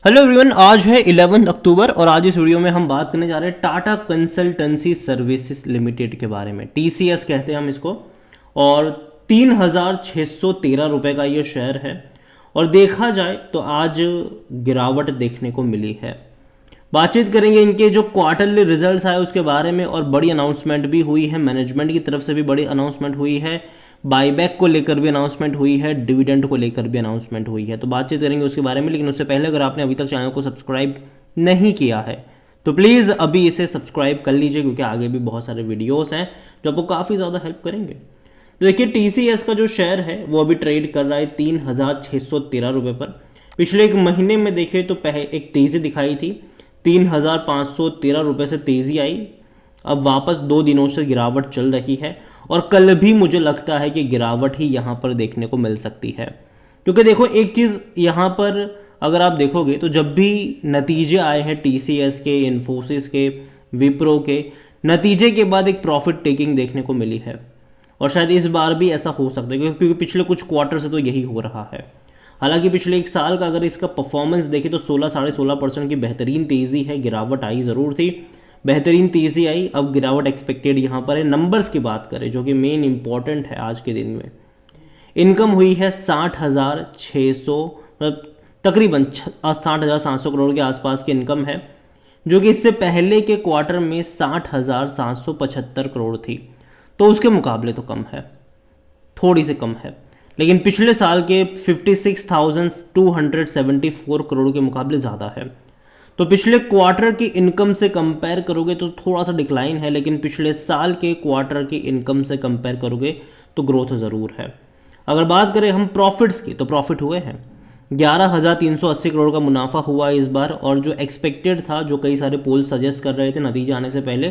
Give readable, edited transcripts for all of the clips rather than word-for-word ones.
Hello everyone, आज है 11 अक्टूबर और आज इस वीडियो में हम बात करने जा रहे हैं टाटा कंसल्टेंसी सर्विसेज लिमिटेड के बारे में। टीसीएस कहते हैं हम इसको। और 3,613 रुपये का ये शेयर है और देखा जाए तो आज गिरावट देखने को मिली है। बातचीत करेंगे इनके जो क्वार्टरली रिजल्ट्स आए उसके बारे में, और बड़ी अनाउंसमेंट भी हुई है, मैनेजमेंट की तरफ से भी बड़ी अनाउंसमेंट हुई है, बाईबैक को लेकर भी अनाउंसमेंट हुई है, डिविडेंड को लेकर भी अनाउंसमेंट हुई है। तो बातचीत करेंगे उसके बारे में, लेकिन उससे पहले अगर आपने अभी तक चैनल को सब्सक्राइब नहीं किया है तो प्लीज़ अभी इसे सब्सक्राइब कर लीजिए, क्योंकि आगे भी बहुत सारे वीडियोस हैं जो आपको काफ़ी ज़्यादा हेल्प करेंगे। तो देखिए, टीसीएस का जो शेयर है वो अभी ट्रेड कर रहा है 3,613 रुपये पर। पिछले एक महीने में देखें तो एक तेज़ी दिखाई थी, 3,513 रुपये से तेज़ी आई, अब वापस 2 दिनों से गिरावट चल रही है और कल भी मुझे लगता है कि गिरावट ही यहाँ पर देखने को मिल सकती है। क्योंकि देखो, एक चीज़ यहाँ पर अगर आप देखोगे तो जब भी नतीजे आए हैं टीसीएस के, इन्फोसिस के, विप्रो के, नतीजे के बाद एक प्रॉफिट टेकिंग देखने को मिली है। और शायद इस बार भी ऐसा हो सकता है, क्योंकि पिछले कुछ क्वार्टर से तो यही हो रहा है। हालांकि पिछले एक साल का अगर इसका परफॉर्मेंस देखें तो 16-16.5% की बेहतरीन तेज़ी है। गिरावट आई ज़रूर थी, बेहतरीन तेज़ी आई, अब गिरावट एक्सपेक्टेड यहाँ पर है। नंबर्स की बात करें जो कि मेन इंपॉर्टेंट है आज के दिन में, इनकम हुई है 60,600, मतलब तकरीबन 60,700 करोड़ के आसपास की इनकम है, जो कि इससे पहले के क्वार्टर में 60,775 करोड़ थी। तो उसके मुकाबले तो कम है, थोड़ी सी कम है, लेकिन पिछले साल के 56,274 करोड़ के मुकाबले ज़्यादा है। तो पिछले क्वार्टर की इनकम से कंपेयर करोगे तो थोड़ा सा डिक्लाइन है, लेकिन पिछले साल के क्वार्टर की इनकम से कंपेयर करोगे तो ग्रोथ ज़रूर है। अगर बात करें हम प्रॉफिट्स की, तो प्रॉफिट हुए हैं 11,380 करोड़ का मुनाफा हुआ इस बार, और जो एक्सपेक्टेड था, जो कई सारे पोल सजेस्ट कर रहे थे नतीजे आने से पहले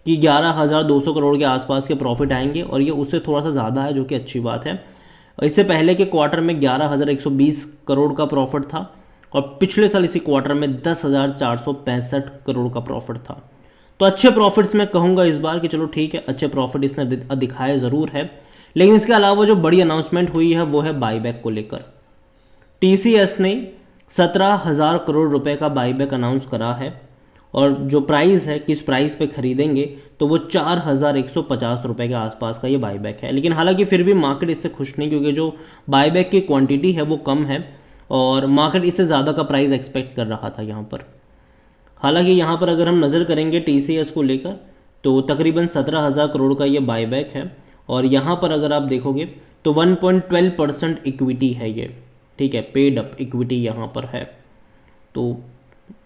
कि 11,200 करोड़ के आसपास के प्रॉफिट आएंगे, और ये उससे थोड़ा सा ज़्यादा है, जो कि अच्छी बात है। इससे पहले के क्वार्टर में 11,120 करोड़ का प्रॉफिट था, और पिछले साल इसी क्वार्टर में 10,465 करोड़ का प्रॉफिट था। तो अच्छे प्रॉफिट्स मैं कहूँगा इस बार कि चलो ठीक है, अच्छे प्रॉफिट इसने दिखाए ज़रूर है। लेकिन इसके अलावा जो बड़ी अनाउंसमेंट हुई है वो है बाईबैक को लेकर। टीसीएस ने 17,000 करोड़ रुपए का बाईबैक अनाउंस करा है, और जो प्राइस है, किस प्राइस पे खरीदेंगे, तो वो 4,150 रुपये के आसपास का ये बाईबैक है। लेकिन हालांकि फिर भी मार्केट इससे खुश नहीं, क्योंकि जो बाईबैक की क्वांटिटी है वो कम है और मार्केट इससे ज़्यादा का प्राइस एक्सपेक्ट कर रहा था यहाँ पर। हालांकि यहाँ पर अगर हम नज़र करेंगे टीसीएस को लेकर तो तकरीबन 17,000 करोड़ का ये बाईबैक है, और यहाँ पर अगर आप देखोगे तो 1.12% इक्विटी है ये, ठीक है, पेड अप इक्विटी यहाँ पर है। तो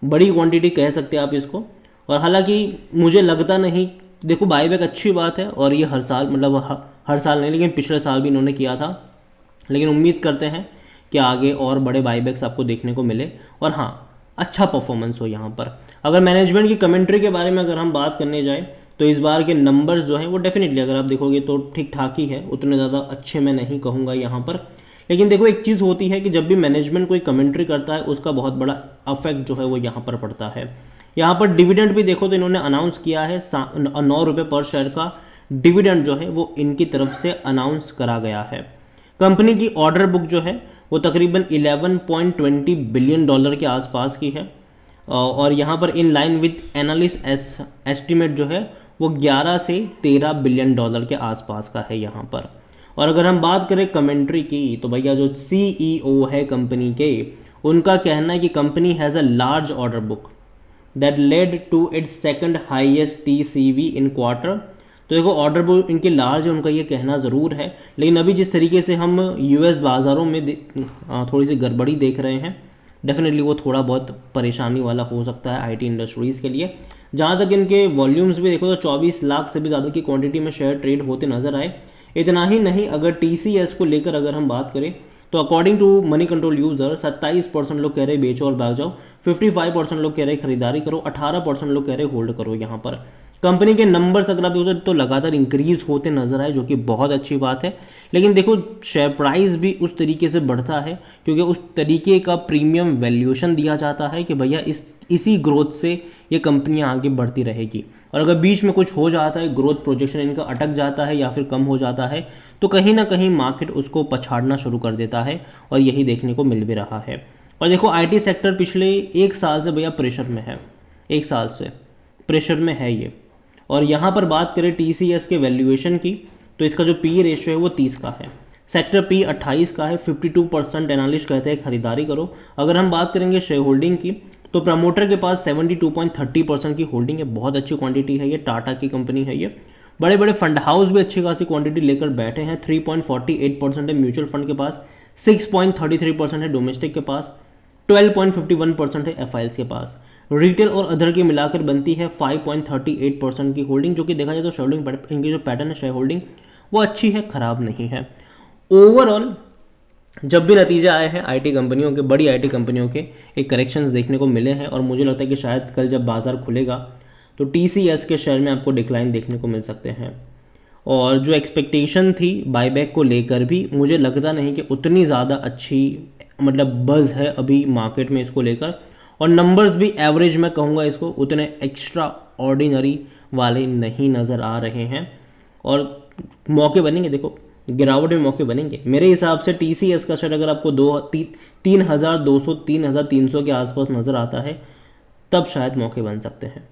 बड़ी क्वांटिटी कह सकते हैं आप इसको। और हालांकि मुझे लगता नहीं, देखो बाईबैक अच्छी बात है और ये हर साल, मतलब हर साल नहीं लेकिन पिछले साल भी इन्होंने किया था, लेकिन उम्मीद करते हैं कि आगे और बड़े बाईबैक्स आपको देखने को मिले और हाँ, अच्छा परफॉर्मेंस हो यहाँ पर। अगर मैनेजमेंट की कमेंट्री के बारे में अगर हम बात करने जाएँ तो इस बार के नंबर्स जो हैं वो डेफिनेटली अगर आप देखोगे तो ठीक ठाक ही है, उतने ज़्यादा अच्छे मैं नहीं कहूँगा यहाँ पर। लेकिन देखो, एक चीज़ होती है कि जब भी मैनेजमेंट कोई कमेंट्री करता है उसका बहुत बड़ा अफेक्ट जो है वो यहाँ पर पड़ता है। यहाँ पर डिविडेंड भी देखो तो इन्होंने अनाउंस किया है 9 रुपये पर शेयर का डिविडेंड जो है वो इनकी तरफ से अनाउंस करा गया है। कंपनी की ऑर्डर बुक जो है वो तकरीबन 11.20 बिलियन डॉलर के आसपास की है, और यहाँ पर in line with analyst estimate जो है वो 11 से 13 बिलियन डॉलर के आसपास का है यहाँ पर। और अगर हम बात करें कमेंट्री की, तो भैया जो सीईओ है कंपनी के, उनका कहना है कि company has a large order book that led to its second highest TCV in quarter. तो देखो, ऑर्डर बुक इनकी लार्ज है, उनका ये कहना ज़रूर है, लेकिन अभी जिस तरीके से हम यूएस बाज़ारों में थोड़ी सी गड़बड़ी देख रहे हैं, डेफिनेटली वो थोड़ा बहुत परेशानी वाला हो सकता है आईटी इंडस्ट्रीज़ के लिए। जहाँ तक इनके वॉल्यूम्स भी देखो तो 24 लाख से भी ज़्यादा की क्वांटिटी में शेयर ट्रेड होते नजर आए। इतना ही नहीं, अगर टीसीएस को लेकर अगर हम बात करें तो according to Moneycontrol user 27% लोग कह रहे बेचो और भाग जाओ, 55% लोग कह रहे खरीदारी करो, 18% लोग कह रहे होल्ड करो। यहाँ पर कंपनी के नंबर्स अगर आप देखो तो लगातार इंक्रीज होते नजर आए, जो कि बहुत अच्छी बात है। लेकिन देखो, शेयर प्राइस भी उस तरीके से बढ़ता है क्योंकि उस तरीके का प्रीमियम वैल्यूएशन दिया जाता है कि भैया इसी ग्रोथ से ये कंपनियां आगे बढ़ती रहेगी। और अगर बीच में कुछ हो जाता है, ग्रोथ प्रोजेक्शन इनका अटक जाता है या फिर कम हो जाता है, तो कहीं ना कहीं मार्केट उसको पछाड़ना शुरू कर देता है, और यही देखने को मिल भी रहा है। और देखो आईटी सेक्टर पिछले एक साल से भैया प्रेशर में है, एक साल से प्रेशर में है ये। और यहाँ पर बात करें टीसीएस के वैल्यूएशन की, तो इसका जो पी रेशियो है वो 30 का है, सेक्टर पी 28 का है, 52% एनालिस्ट कहते हैं खरीदारी करो। अगर हम बात करेंगे शेयर होल्डिंग की, तो प्रमोटर के पास 72.30% की होल्डिंग है, बहुत अच्छी क्वांटिटी है ये, टाटा की कंपनी है ये। बड़े बड़े फंड हाउस भी अच्छी खासी क्वांटिटी लेकर बैठे हैं, 3.48% है म्यूचुअल फंड के पास, 6.33% है डोमेस्टिक के पास, 12.51% है एफआईएल्स के पास। रिटेल और अदर की मिलाकर बनती है 5.38% की होल्डिंग, जो कि देखा जाए तो शेयर होल्डिंग इनकी जो पैटर्न है शेयर होल्डिंग वो अच्छी है, खराब नहीं है। ओवरऑल जब भी नतीजे आए हैं आईटी कंपनियों के, बड़ी आईटी कंपनियों के एक करेक्शंस देखने को मिले हैं, और मुझे लगता है कि शायद कल जब बाजार खुलेगा तो टीसीएस के शेयर में आपको डिक्लाइन देखने को मिल सकते हैं। और जो एक्सपेक्टेशन थी बायबैक को लेकर भी, मुझे लगता नहीं कि उतनी ज़्यादा अच्छी मतलब बज़ है अभी मार्केट में इसको लेकर, और नंबर्स भी एवरेज मैं कहूँगा इसको, उतने एक्स्ट्रा ऑर्डिनरी वाले नहीं नज़र आ रहे हैं। और मौके बनेंगे, देखो गिरावट में मौके बनेंगे मेरे हिसाब से। टीसीएस का शेयर अगर आपको 3,200 3,300 के आसपास नज़र आता है तब शायद मौके बन सकते हैं।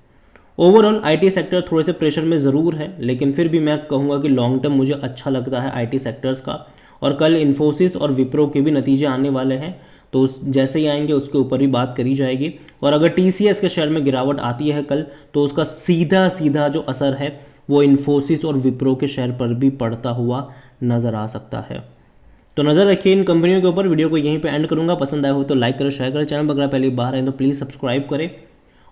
ओवरऑल आईटी सेक्टर थोड़े से प्रेशर में ज़रूर है, लेकिन फिर भी मैं कहूँगा कि लॉन्ग टर्म मुझे अच्छा लगता है आईटी सेक्टर्स का। और कल इन्फोसिस और विप्रो के भी नतीजे आने वाले हैं, तो जैसे ही आएंगे उसके ऊपर भी बात करी जाएगी। और अगर टीसीएस के शेयर में गिरावट आती है कल, तो उसका सीधा सीधा जो असर है वो इन्फोसिस और विप्रो के शेयर पर भी पड़ता हुआ नज़र आ सकता है। तो नज़र रखिए इन कंपनियों के ऊपर। वीडियो को यहीं पे एंड करूंगा, पसंद आया हो तो लाइक करें, शेयर करें, चैनल पर अगर पहली बार आए तो प्लीज़ सब्सक्राइब करें।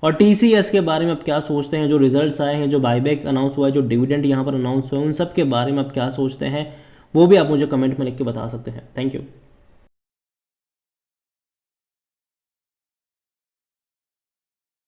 और टीसीएस के बारे में आप क्या सोचते हैं, जो रिजल्ट्स आए हैं, जो बायबैक अनाउंस हुआ है, जो डिविडेंड यहाँ पर अनाउंस हुआ है, उन सब के बारे में आप क्या सोचते हैं वो भी आप मुझे कमेंट में लिख के बता सकते हैं। Thank you.